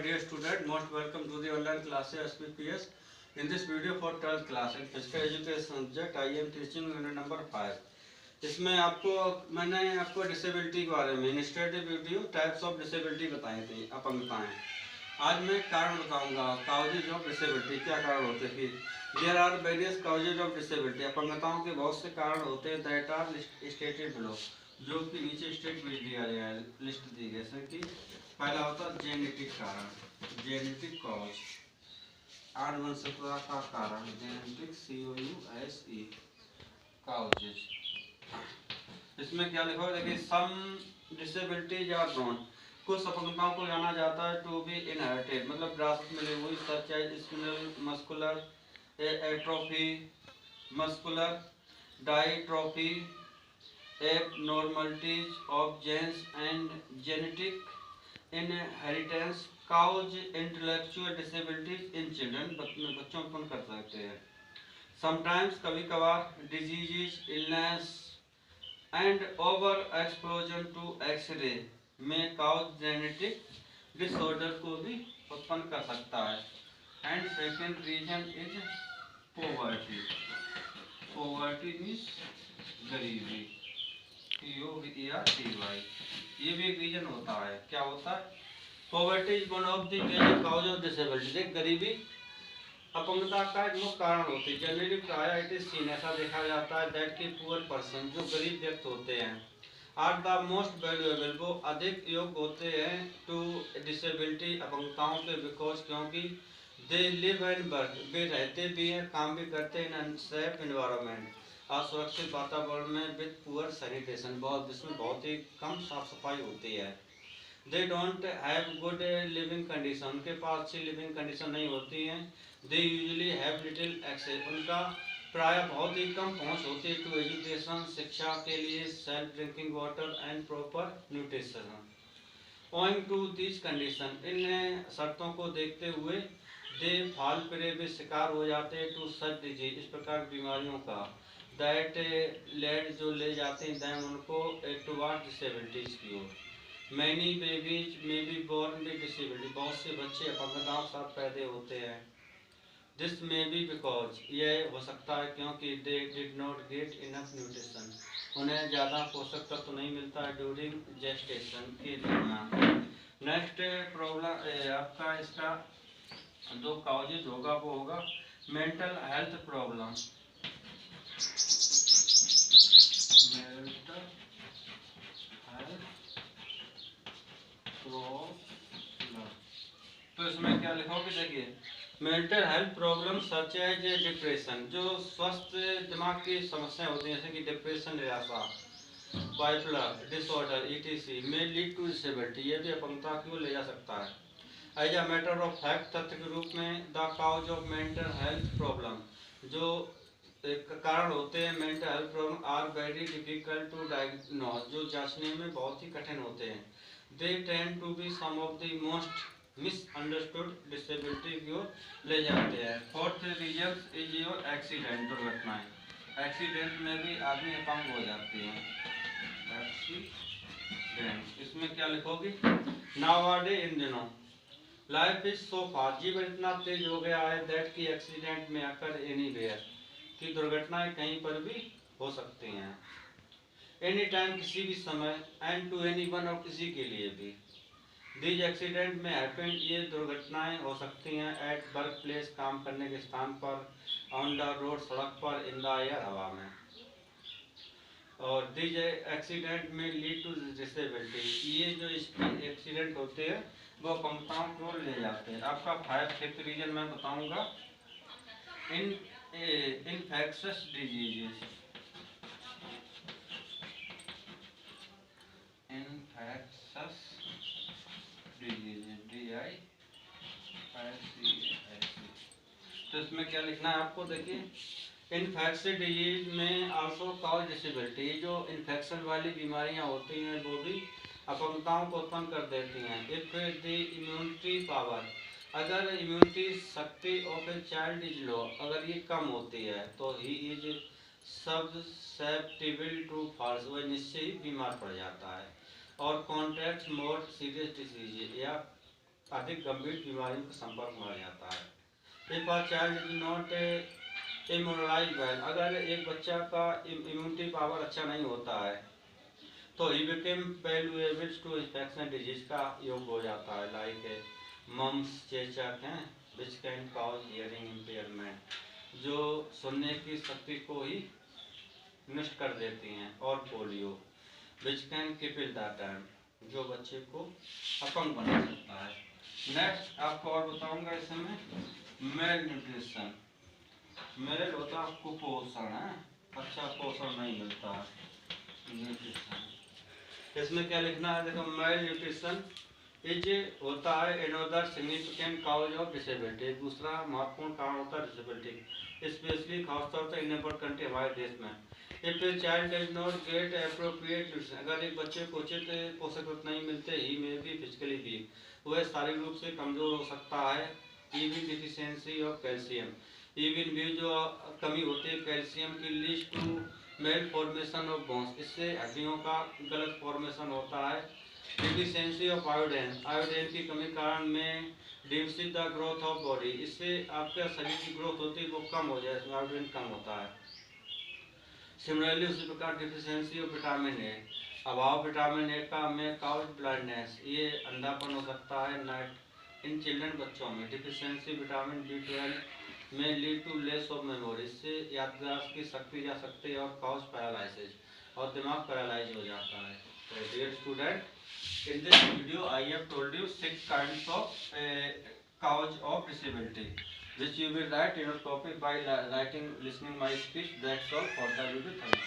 dear student, most welcome to the online classes SPPS. In this video for 12th class in physical education subject, I am teaching unit number 5. इसमें मैंने आपको disability के बारे में initiative video types of disability बताए थे, अपंगताएं। आज मैं कारण बताऊंगा, काउजेज ऑफ डिसेबिलिटी, क्या कारण होते हैं। There are various causes of disability, अपंगताओं के बहुत से कारण होते हैं। दैट आर स्टेटेड बिलो, जो कि नीचे स्टेट में दिया गया है, लिस्ट दी गई है कि पहला होता है जेनेटिक कारण, जेनेटिक कॉज, आनुवंशिकता का कारण, जेनेटिक COUSE कॉजेज। इसमें क्या लिखा है, देखिए सम डिसेबिलिटीज आर नोन, कुछ अपंगताओं को जाना जाता है टू बी इनहेरिटेड, मतलब विरासत मिली हुई, such as spinal muscular atrophy, muscular dystrophy, abnormalities of genes and genetic inheritance cause intellectual disabilities in children, बच्चों उत्पन्न कर सकते हैं। Sometimes, कभी कभार, diseases, illness and over exposure to X-ray में cause genetic disorder को भी उत्पन्न कर सकता है। And second reason is poverty. Poverty means गरीबी, POVERTY, ये भी एक रीजन होता है। क्या होता है? Poverty is one of the major cause of disability, गरीबी अपंगता का एक मुख्य कारण होती है। जनरली प्राय इट इज सीन, ऐसा देखा जाता है दैट की पुअर पर्सन, जो गरीब व्यक्ति होते हैं, आर द मोस्ट वैल्यूएबल, वो अधिक योग्य होते हैं टू डिसेबिलिटी, अपंगताओं के, बिकॉज, क्योंकि दे लिव एंड वर्क, वे रहते भी हैं, काम भी करते हैं, इन अनसेफ एनवायरनमेंट, असुरक्षित वातावरण में, विद पुअर सैनिटेशन, बहुत जिसमें बहुत ही कम साफ सफाई होती है। They don't have good living condition, उनके पास अच्छी लिविंग कंडीशन नहीं होती हैं। They usually have little access, उनका प्राय बहुत ही कम पहुंच होती है टू एजुकेशन, शिक्षा के लिए, self drinking water and proper nutrition. Owing to this condition, इन शर्तों को देखते हुए, दे फॉल प्रे, वे शिकार हो जाते हैं टू सच डिजीज, इस प्रकार बीमारियों का, दैट लेड, जो ले जाते हैं दैम, उनको टुवर्ड डिसेबिलिटीज की ओर। मैनी बेबीज में बी बोर्न विद डिसेबिलिटी, बहुत से बच्चे अपंगताओं के साथ पैदा होते हैं। दिस में बी बिकॉज, यह हो सकता है क्योंकि they did not get enough nutrition, उन्हें ज़्यादा पोषक तत्व तो नहीं मिलता है ड्यूरिंग जेस्टेशन के दौरान। नेक्स्ट प्रॉब्लम आपका इसका जो काउजेज होगा वो होगा mental health problem, mental health problem. तो इसमें क्या लिखोगे, देखिए mental health problem such as depression, जो स्वस्थ दिमाग की समस्या होती है, जैसे कि डिप्रेशन, निराशा, बाइपोलर डिसऑर्डर ETC में लीड टू डिसेबिलिटी, ये भी अपंगता की ओर ले जा सकता है। As a matter of fact, तथ्य के रूप में, the cause of mental health problem, जो एक कारण होते हैं mental health problem, are very difficult to diagnose, जो जांचने में बहुत ही कठिन होते हैं। They tend to be some of the most misunderstood disability की ओर ले जाते हैं। Fourth reason is your accident, दुर्घटनाएं, एक्सीडेंट में भी आदमी अपंग हो जाते हैं। एक्सीडेंट, इसमें क्या लिखोगे, नावाडे, इन दिनों, लाइफ इज सो फास्ट, जीवन इतना तेज हो गया है, दैट की एक्सीडेंट में आकर एनीवेयर, की दुर्घटनाएं कहीं पर भी हो सकती हैं। एनी टाइम, किसी भी समय, एंड टू एनी वन, और किसी के लिए भी। दीज एक्सीडेंट में हैपन, ये दुर्घटनाएं हो सकती हैं, एट वर्क प्लेस, काम करने के स्थान पर, ऑन द रोड, सड़क पर, इन द एयर, हवा में। और दीज एक्सीडेंट में लीड टू डिसेबिलिटी, ये जो एक्सीडेंट होते हैं वो अपंगताओं को ले जाते हैं। आपका फिफ्थ रीजन मैं बताऊंगा, इन infectious diseases, infectious diseases, DISEAS। तो इसमें क्या लिखना है आपको, देखिए इन्फेक्शन डिजीज में आल्सो कॉज डिसेबिलिटी, जो इन्फेक्शन वाली बीमारियां होती हैं वो भी अपंगताओं को उत्पन्न कर देती हैं। इफ द इम्यूनिटी पावर, अगर इम्यूनिटी शक्ति of a child is low, अगर ये कम होती है तो ही इज सब्सेप्टिबल टू फॉल्स, वह निश्चय ही बीमार पड़ जाता है। और कॉन्ट्रैक्ट मोर सीरियस डिजीज, या अधिक गंभीर बीमारियों के संपर्क में आ जाता है। If a child is not immunised well, अगर एक बच्चा का इम्यूनिटी पावर अच्छा नहीं होता है तो he became valuable to infection disease का योग हो जाता है, लाइक मम्स, चेचक हैं, which can cause hearing impairment, जो सुनने की शक्ति को ही नष्ट कर देती हैं, और polio, which can cripple the term, जो बच्चे को अपंग बना सकता है। नेक्स्ट आपको और बताऊंगा इसमें मेल न्यूट्रिशन, मेरे होता आपको पोषण है, अच्छा पोषण नहीं मिलता है, न्यूट्रिशन। इसमें क्या लिखना है, देखो मेल न्यूट्रिशन इज होता है another significant cause of disability, दूसरा महत्वपूर्ण कारण होता है डिसेबिलिटी, स्पेशली खासतौर पर इन अपर कंट्री हमारे देश में। If a child does not gate appropriate nutrition, अगर एक बच्चे को उचित पोषक तत्व नहीं मिलते, ही में भी फिजिकली भी वह शारीरिक रूप से कमजोर हो सकता है। Even deficiency of calcium, even भी जो कमी होती है कैल्शियम की, lead to malformation of bones, इससे हड्डियों का गलत फॉर्मेशन होता है। डिफिशियंसी ऑफ आयोडीन, आयोडीन की कमी कारण में deficit the growth of body, इससे आपके शरीर की ग्रोथ होती है वो कम हो जाए, इसमें आयोडीन कम होता है। सिमिलरली उसी प्रकार डिफिशियंसी ऑफ विटामिन ए, अभाव विटामिन ए का में काउज ब्लाइंडनेस, ये अंधापन हो सकता है नाइट इन चिल्ड्रन, बच्चों में। डिफिशियंसी विटामिन B12 में lead to less of memory, इससे याददाश्त की शक्ति जा सकती है, और काउज पैरालिसिस, और दिमाग पैरालाइज हो जाता है। तो dear student, in this video I have told you 6 kinds of cause of disability, which you will write in your topic by writing, listening my speech. That's all for the video. Thank you.